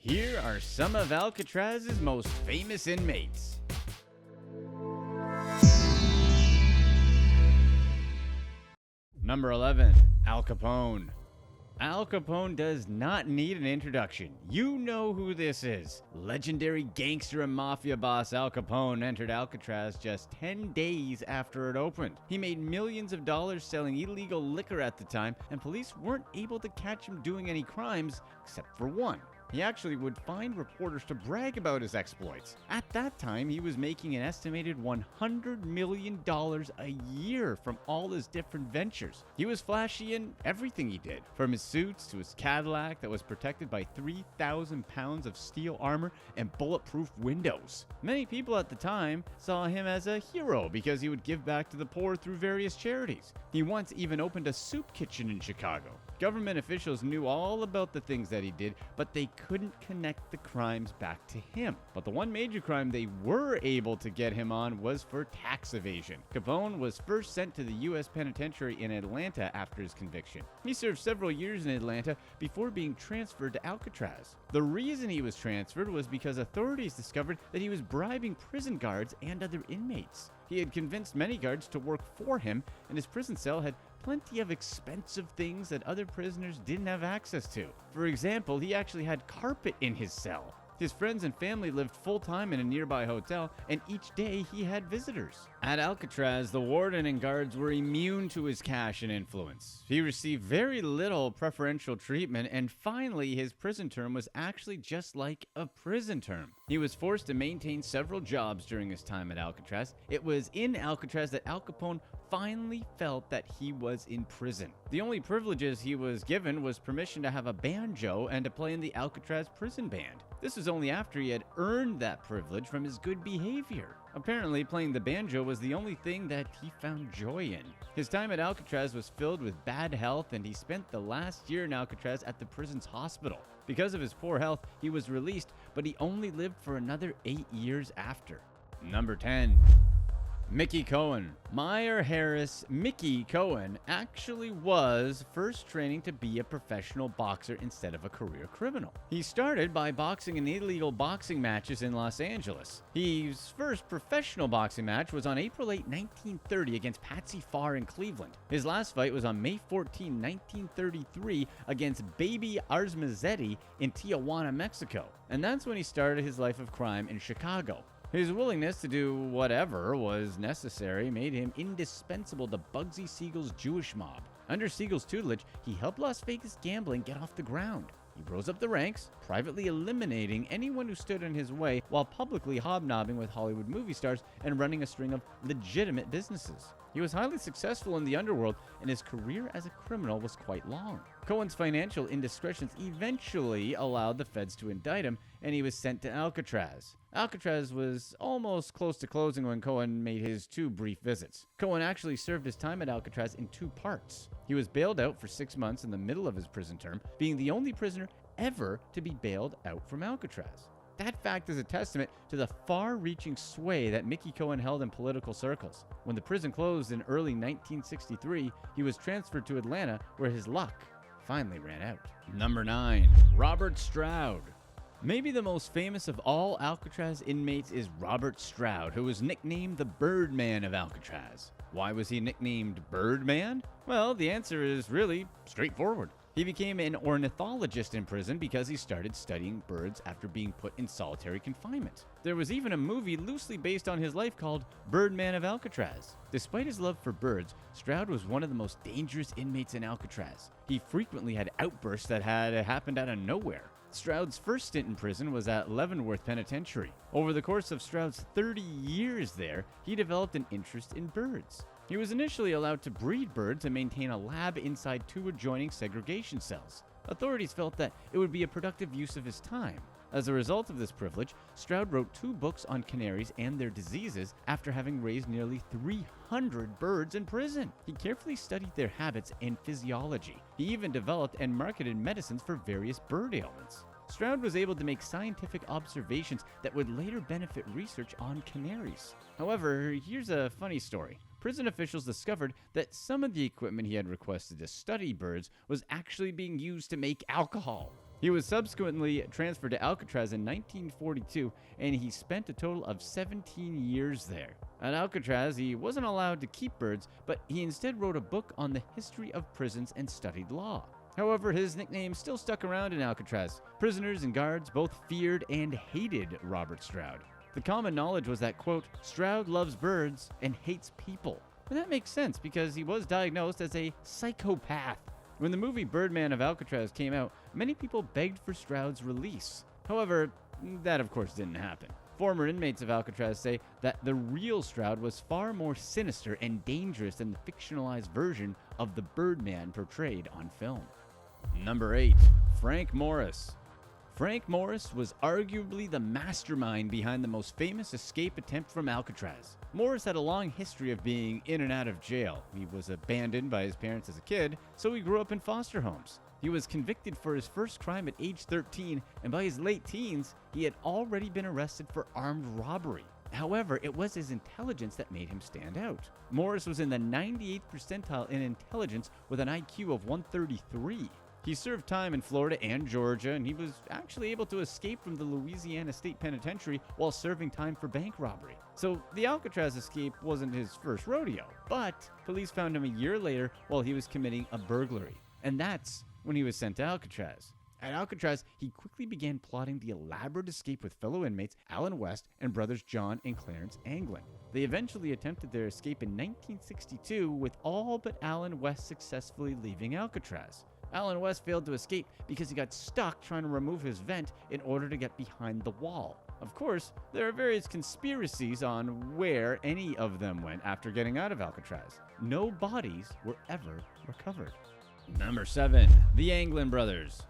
Here are some of Alcatraz's most famous inmates. Number 11. Al Capone. Al Capone does not need an introduction. You know who this is. Legendary gangster and mafia boss Al Capone entered Alcatraz just 10 days after it opened. He made millions of dollars selling illegal liquor at the time, and police weren't able to catch him doing any crimes except for one. He actually would find reporters to brag about his exploits. At that time, he was making an estimated $100 million a year from all his different ventures. He was flashy in everything he did, from his suits to his Cadillac that was protected by 3,000 pounds of steel armor and bulletproof windows. Many people at the time saw him as a hero because he would give back to the poor through various charities. He once even opened a soup kitchen in Chicago. Government officials knew all about the things that he did, but they couldn't connect the crimes back to him. But the one major crime they were able to get him on was for tax evasion. Capone was first sent to the U.S. penitentiary in Atlanta after his conviction. He served several years in Atlanta before being transferred to Alcatraz. The reason he was transferred was because authorities discovered that he was bribing prison guards and other inmates. He had convinced many guards to work for him, and his prison cell had plenty of expensive things that other prisoners didn't have access to. For example, he actually had carpet in his cell. His friends and family lived full-time in a nearby hotel, and each day he had visitors. At Alcatraz, the warden and guards were immune to his cash and influence. He received very little preferential treatment, and finally, his prison term was actually just like a prison term. He was forced to maintain several jobs during his time at Alcatraz. It was in Alcatraz that Al Capone finally felt that he was in prison. The only privileges he was given was permission to have a banjo and to play in the Alcatraz prison band. This was only after he had earned that privilege from his good behavior. Apparently, playing the banjo was the only thing that he found joy in. His time at Alcatraz was filled with bad health, and he spent the last year in Alcatraz at the prison's hospital. Because of his poor health, he was released, but he only lived for another 8 years after. Number 10. Mickey Cohen. Meyer Harris Mickey Cohen actually was first training to be a professional boxer instead of a career criminal. He started by boxing in illegal boxing matches in Los Angeles. His first professional boxing match was on April 8, 1930 against Patsy Farr in Cleveland. His last fight was on May 14, 1933 against Baby Arizmendi in Tijuana, Mexico. And that's when he started his life of crime in Chicago. His willingness to do whatever was necessary made him indispensable to Bugsy Siegel's Jewish mob. Under Siegel's tutelage, he helped Las Vegas gambling get off the ground. He rose up the ranks, privately eliminating anyone who stood in his way while publicly hobnobbing with Hollywood movie stars and running a string of legitimate businesses. He was highly successful in the underworld, and his career as a criminal was quite long. Cohen's financial indiscretions eventually allowed the feds to indict him, and he was sent to Alcatraz. Alcatraz was almost close to closing when Cohen made his 2 brief visits. Cohen actually served his time at Alcatraz in 2 parts. He was bailed out for 6 months in the middle of his prison term, being the only prisoner ever to be bailed out from Alcatraz. That fact is a testament to the far-reaching sway that Mickey Cohen held in political circles. When the prison closed in early 1963, he was transferred to Atlanta, where his luck finally ran out. Number 9. Robert Stroud. Maybe the most famous of all Alcatraz inmates is Robert Stroud, who was nicknamed the Birdman of Alcatraz. Why was he nicknamed Birdman? Well, the answer is really straightforward. He became an ornithologist in prison because he started studying birds after being put in solitary confinement. There was even a movie loosely based on his life called Birdman of Alcatraz. Despite his love for birds, Stroud was one of the most dangerous inmates in Alcatraz. He frequently had outbursts that had happened out of nowhere. Stroud's first stint in prison was at Leavenworth Penitentiary. Over the course of Stroud's 30 years there, he developed an interest in birds. He was initially allowed to breed birds and maintain a lab inside 2 adjoining segregation cells. Authorities felt that it would be a productive use of his time. As a result of this privilege, Stroud wrote 2 books on canaries and their diseases after having raised nearly 300 birds in prison. He carefully studied their habits and physiology. He even developed and marketed medicines for various bird ailments. Stroud was able to make scientific observations that would later benefit research on canaries. However, here's a funny story. Prison officials discovered that some of the equipment he had requested to study birds was actually being used to make alcohol. He was subsequently transferred to Alcatraz in 1942, and he spent a total of 17 years there. At Alcatraz, he wasn't allowed to keep birds, but he instead wrote a book on the history of prisons and studied law. However, his nickname still stuck around in Alcatraz. Prisoners and guards both feared and hated Robert Stroud. The common knowledge was that, quote, Stroud loves birds and hates people. And that makes sense because he was diagnosed as a psychopath. When the movie Birdman of Alcatraz came out, many people begged for Stroud's release. However, that of course didn't happen. Former inmates of Alcatraz say that the real Stroud was far more sinister and dangerous than the fictionalized version of the Birdman portrayed on film. Number 8. Frank Morris. Frank Morris was arguably the mastermind behind the most famous escape attempt from Alcatraz. Morris had a long history of being in and out of jail. He was abandoned by his parents as a kid, so he grew up in foster homes. He was convicted for his first crime at age 13, and by his late teens, he had already been arrested for armed robbery. However, it was his intelligence that made him stand out. Morris was in the 98th percentile in intelligence with an IQ of 133. He served time in Florida and Georgia, and he was actually able to escape from the Louisiana State Penitentiary while serving time for bank robbery. So the Alcatraz escape wasn't his first rodeo, but police found him a year later while he was committing a burglary. And that's when he was sent to Alcatraz. At Alcatraz, he quickly began plotting the elaborate escape with fellow inmates Alan West and brothers John and Clarence Anglin. They eventually attempted their escape in 1962, with all but Alan West successfully leaving Alcatraz. Alan West failed to escape because he got stuck trying to remove his vent in order to get behind the wall. Of course, there are various conspiracies on where any of them went after getting out of Alcatraz. No bodies were ever recovered. Number 7. The Anglin Brothers.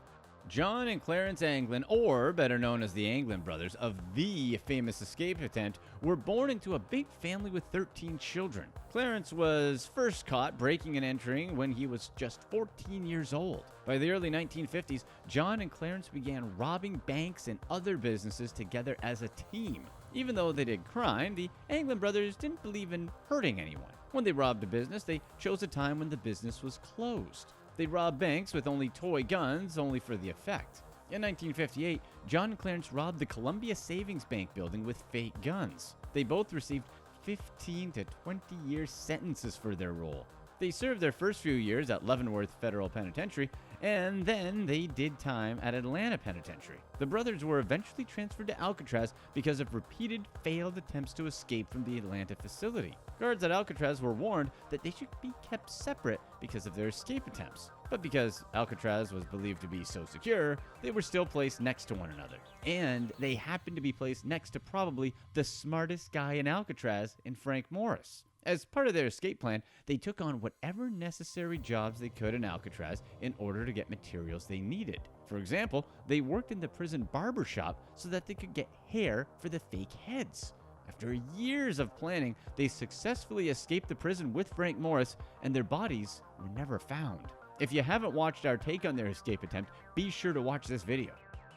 John and Clarence Anglin, or better known as the Anglin Brothers, of the famous escape attempt, were born into a big family with 13 children. Clarence was first caught breaking and entering when he was just 14 years old. By the early 1950s, John and Clarence began robbing banks and other businesses together as a team. Even though they did crime, the Anglin Brothers didn't believe in hurting anyone. When they robbed a business, they chose a time when the business was closed. They robbed banks with only toy guns, only for the effect. In 1958, John and Clarence robbed the Columbia Savings Bank building with fake guns. They both received 15 to 20-year sentences for their role. They served their first few years at Leavenworth Federal Penitentiary, and then they did time at Atlanta Penitentiary. The brothers were eventually transferred to Alcatraz because of repeated failed attempts to escape from the Atlanta facility. Guards at Alcatraz were warned that they should be kept separate because of their escape attempts. But because Alcatraz was believed to be so secure, they were still placed next to one another. And they happened to be placed next to probably the smartest guy in Alcatraz in Frank Morris. As part of their escape plan, they took on whatever necessary jobs they could in Alcatraz in order to get materials they needed. For example, they worked in the prison barbershop so that they could get hair for the fake heads. After years of planning, they successfully escaped the prison with Frank Morris, and their bodies were never found. If you haven't watched our take on their escape attempt, be sure to watch this video.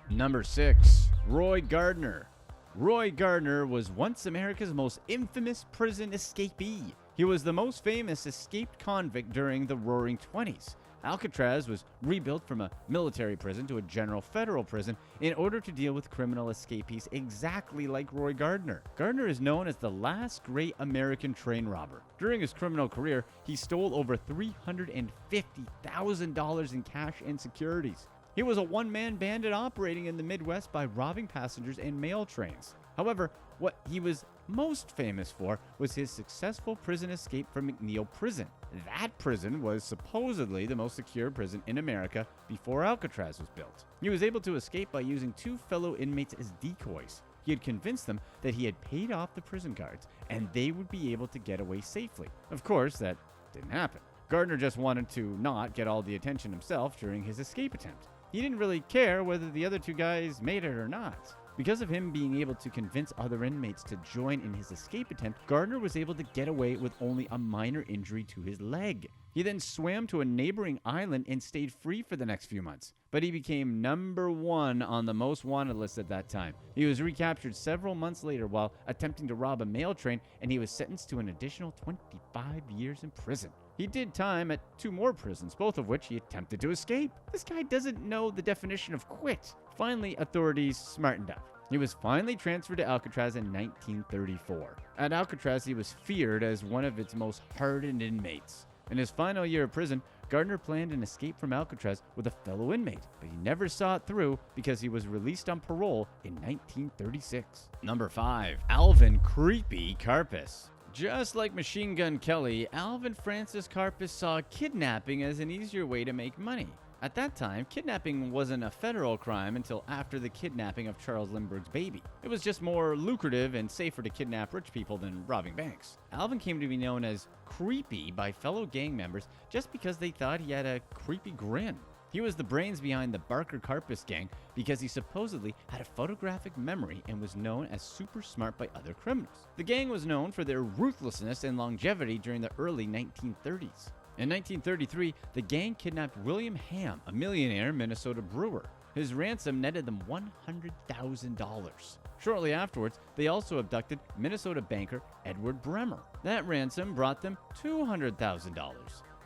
Number 6. Roy Gardner. Roy Gardner was once America's most infamous prison escapee. He was the most famous escaped convict during the Roaring '20s. Alcatraz was rebuilt from a military prison to a general federal prison in order to deal with criminal escapees exactly like Roy Gardner. Gardner is known as the last great American train robber. During his criminal career, he stole over $350,000 in cash and securities. He was a one-man bandit operating in the Midwest by robbing passengers and mail trains. However, what he was most famous for was his successful prison escape from McNeil Prison. That prison was supposedly the most secure prison in America before Alcatraz was built. He was able to escape by using 2 fellow inmates as decoys. He had convinced them that he had paid off the prison guards and they would be able to get away safely. Of course, that didn't happen. Gardner just wanted to not get all the attention himself during his escape attempt. He didn't really care whether the other 2 guys made it or not. Because of him being able to convince other inmates to join in his escape attempt, Gardner was able to get away with only a minor injury to his leg. He then swam to a neighboring island and stayed free for the next few months. But he became number 1 on the most wanted list at that time. He was recaptured several months later while attempting to rob a mail train, and he was sentenced to an additional 25 years in prison. He did time at 2 more prisons, both of which he attempted to escape. This guy doesn't know the definition of quit. Finally, authorities smartened up. He was finally transferred to Alcatraz in 1934. At Alcatraz, he was feared as one of its most hardened inmates. In his final year of prison, Gardner planned an escape from Alcatraz with a fellow inmate, but he never saw it through because he was released on parole in 1936. Number 5. Alvin Creepy Karpis. Just like Machine Gun Kelly, Alvin Francis Karpis saw kidnapping as an easier way to make money. At that time, kidnapping wasn't a federal crime until after the kidnapping of Charles Lindbergh's baby. It was just more lucrative and safer to kidnap rich people than robbing banks. Alvin came to be known as Creepy by fellow gang members just because they thought he had a creepy grin. He was the brains behind the Barker Karpis gang because he supposedly had a photographic memory and was known as super smart by other criminals. The gang was known for their ruthlessness and longevity during the early 1930s. In 1933, the gang kidnapped William Ham, a millionaire Minnesota brewer. His ransom netted them $100,000. Shortly afterwards, they also abducted Minnesota banker Edward Bremer. That ransom brought them $200,000.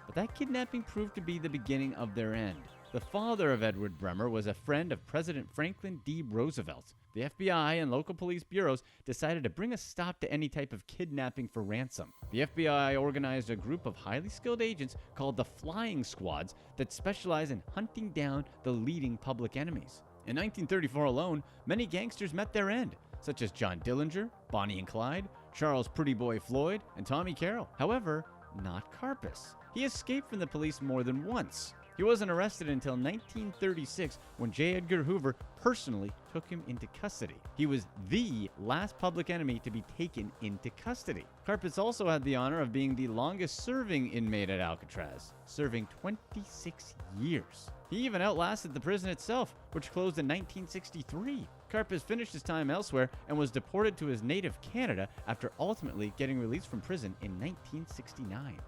But that kidnapping proved to be the beginning of their end. The father of Edward Bremer was a friend of President Franklin D. Roosevelt. The FBI and local police bureaus decided to bring a stop to any type of kidnapping for ransom. The FBI organized a group of highly skilled agents called the Flying Squads that specialize in hunting down the leading public enemies. In 1934 alone, many gangsters met their end, such as John Dillinger, Bonnie and Clyde, Charles Pretty Boy Floyd, and Tommy Carroll. However, not Karpis. He escaped from the police more than once. He wasn't arrested until 1936 when J. Edgar Hoover personally took him into custody. He was the last public enemy to be taken into custody. Karpis also had the honor of being the longest serving inmate at Alcatraz, serving 26 years. He even outlasted the prison itself, which closed in 1963. Karpis finished his time elsewhere and was deported to his native Canada after ultimately getting released from prison in 1969.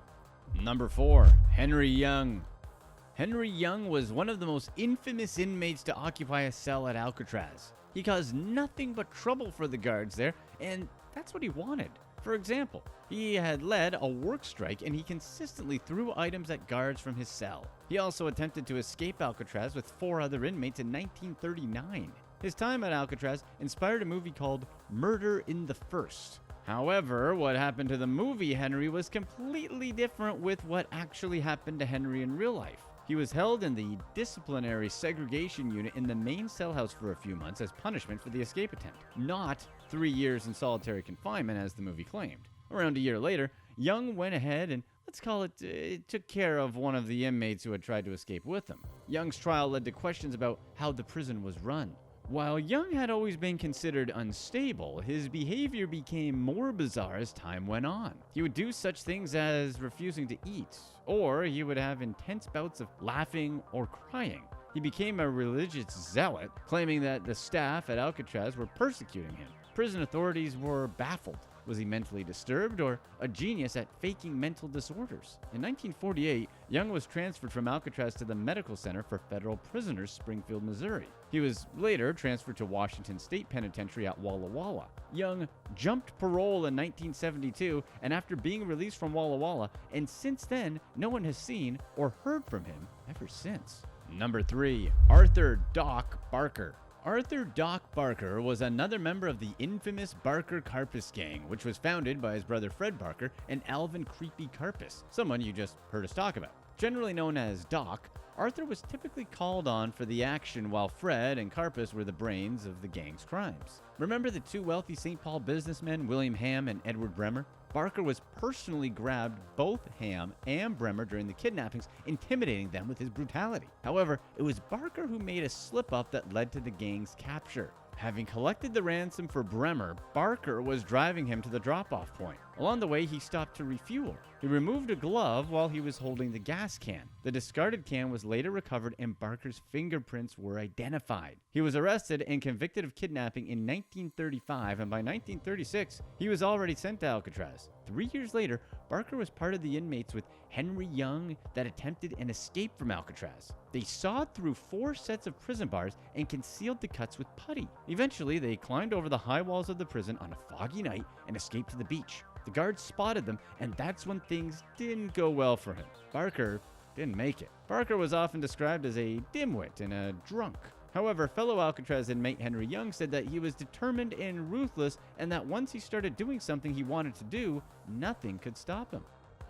Number 4. Henry Young. Henry Young was one of the most infamous inmates to occupy a cell at Alcatraz. He caused nothing but trouble for the guards there, and that's what he wanted. For example, he had led a work strike and he consistently threw items at guards from his cell. He also attempted to escape Alcatraz with 4 other inmates in 1939. His time at Alcatraz inspired a movie called Murder in the First. However, what happened to the movie Henry was completely different with what actually happened to Henry in real life. He was held in the disciplinary segregation unit in the main cell house for a few months as punishment for the escape attempt, not 3 years in solitary confinement as the movie claimed. Around a year later, Young went ahead and, let's call it, took care of one of the inmates who had tried to escape with him. Young's trial led to questions about how the prison was run. While Young had always been considered unstable, his behavior became more bizarre as time went on. He would do such things as refusing to eat, or he would have intense bouts of laughing or crying. He became a religious zealot, claiming that the staff at Alcatraz were persecuting him. Prison authorities were baffled. Was he mentally disturbed or a genius at faking mental disorders? In 1948, Young was transferred from Alcatraz to the Medical Center for Federal Prisoners, Springfield, Missouri. He was later transferred to Washington State Penitentiary at Walla Walla. Young jumped parole in 1972, and after being released from Walla Walla, and since then, no one has seen or heard from him ever since. Number 3. Arthur Doc Barker. Arthur Doc Barker was another member of the infamous Barker Karpis gang, which was founded by his brother Fred Barker and Alvin Creepy Karpis, someone you just heard us talk about. Generally known as Doc, Arthur was typically called on for the action while Fred and Karpis were the brains of the gang's crimes. Remember the 2 wealthy St. Paul businessmen, William Ham and Edward Bremer? Barker was personally grabbed both Ham and Bremer during the kidnappings, intimidating them with his brutality. However, it was Barker who made a slip-up that led to the gang's capture. Having collected the ransom for Bremer, Barker was driving him to the drop-off point. Along the way, he stopped to refuel. He removed a glove while he was holding the gas can. The discarded can was later recovered and Barker's fingerprints were identified. He was arrested and convicted of kidnapping in 1935, and by 1936, he was already sent to Alcatraz. 3 years later, Barker was part of the inmates with Henry Young that attempted an escape from Alcatraz. They sawed through 4 sets of prison bars and concealed the cuts with putty. Eventually, they climbed over the high walls of the prison on a foggy night and escaped to the beach. The guards spotted them, and that's when things didn't go well for him. Barker didn't make it. Barker was often described as a dimwit and a drunk. However, fellow Alcatraz inmate Henry Young said that he was determined and ruthless, and that once he started doing something he wanted to do, nothing could stop him.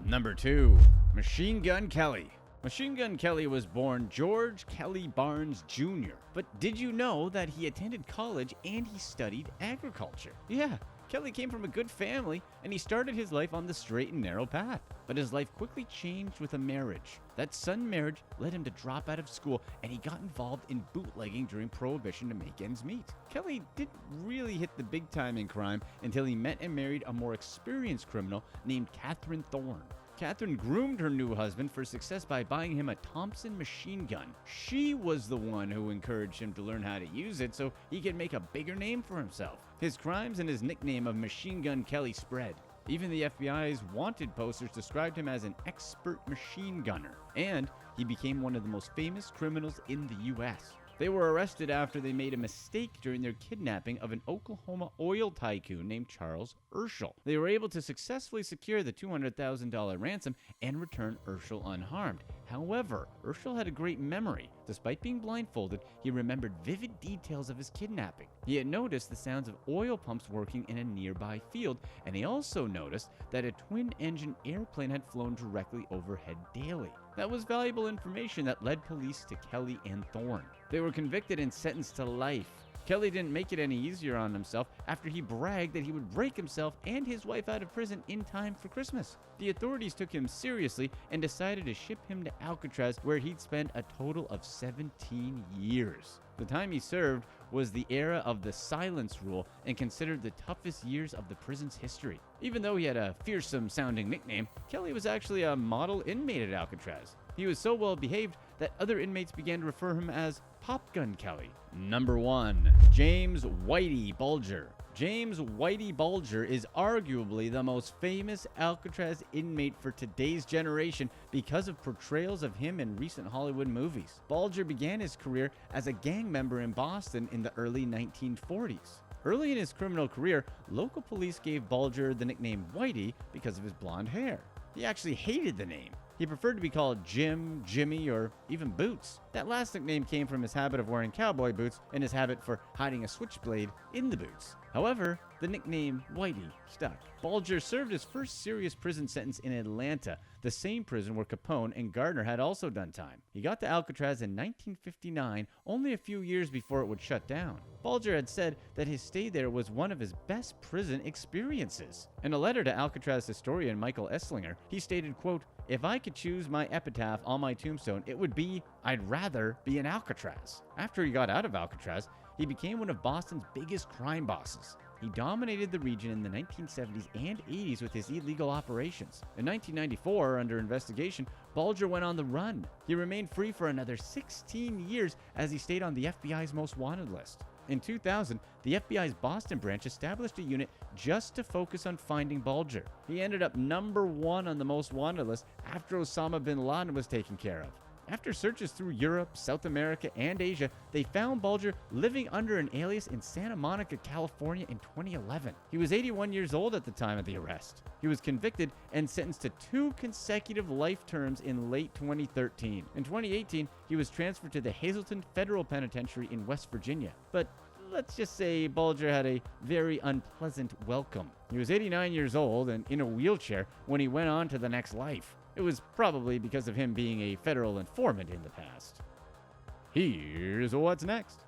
Number 2. Machine Gun Kelly. Machine Gun Kelly was born George Kelly Barnes Jr., but did you know that he attended college and he studied agriculture? Yeah, Kelly came from a good family, and he started his life on the straight and narrow path. But his life quickly changed with a marriage. That sudden marriage led him to drop out of school, and he got involved in bootlegging during Prohibition to make ends meet. Kelly didn't really hit the big time in crime until he met and married a more experienced criminal named Catherine Thorne. Catherine groomed her new husband for success by buying him a Thompson machine gun. She was the one who encouraged him to learn how to use it so he could make a bigger name for himself. His crimes and his nickname of Machine Gun Kelly spread. Even the FBI's wanted posters described him as an expert machine gunner, and he became one of the most famous criminals in the U.S. They were arrested after they made a mistake during their kidnapping of an Oklahoma oil tycoon named Charles Urschel. They were able to successfully secure the $200,000 ransom and return Urschel unharmed. However, Urschel had a great memory. Despite being blindfolded, he remembered vivid details of his kidnapping. He had noticed the sounds of oil pumps working in a nearby field, and he also noticed that a twin-engine airplane had flown directly overhead daily. That was valuable information that led police to Kelly and Thorne. They were convicted and sentenced to life. Kelly didn't make it any easier on himself after he bragged that he would break himself and his wife out of prison in time for Christmas. The authorities took him seriously and decided to ship him to Alcatraz, where he'd spend a total of 17 years. The time he served was the era of the silence rule and considered the toughest years of the prison's history. Even though he had a fearsome-sounding nickname, Kelly was actually a model inmate at Alcatraz. He was so well behaved that other inmates began to refer him as Pop Gun Kelly. Number 1. James Whitey Bulger. James Whitey Bulger is arguably the most famous Alcatraz inmate for today's generation because of portrayals of him in recent Hollywood movies. Bulger began his career as a gang member in Boston in the early 1940s. Early in his criminal career, local police gave Bulger the nickname Whitey because of his blonde hair. He actually hated the name. He preferred to be called Jim, Jimmy, or even Boots. That last nickname came from his habit of wearing cowboy boots and his habit for hiding a switchblade in the boots. However, the nickname Whitey stuck. Bulger served his first serious prison sentence in Atlanta, the same prison where Capone and Gardner had also done time. He got to Alcatraz in 1959, only a few years before it would shut down. Bulger had said that his stay there was one of his best prison experiences. In a letter to Alcatraz historian Michael Esslinger, he stated, quote, "If I could choose my epitaph on my tombstone, it would be, I'd rather be in Alcatraz." After he got out of Alcatraz, he became one of Boston's biggest crime bosses. He dominated the region in the 1970s and 80s with his illegal operations. In 1994, under investigation, Bulger went on the run. He remained free for another 16 years as he stayed on the FBI's most wanted list. In 2000, the FBI's Boston branch established a unit just to focus on finding Bulger. He ended up number 1 on the most wanted list after Osama bin Laden was taken care of. After searches through Europe, South America, and Asia, they found Bulger living under an alias in Santa Monica, California in 2011. He was 81 years old at the time of the arrest. He was convicted and sentenced to 2 consecutive life terms in late 2013. In 2018, he was transferred to the Hazleton Federal Penitentiary in West Virginia. But let's just say Bulger had a very unpleasant welcome. He was 89 years old and in a wheelchair when he went on to the next life. It was probably because of him being a federal informant in the past. Here's what's next.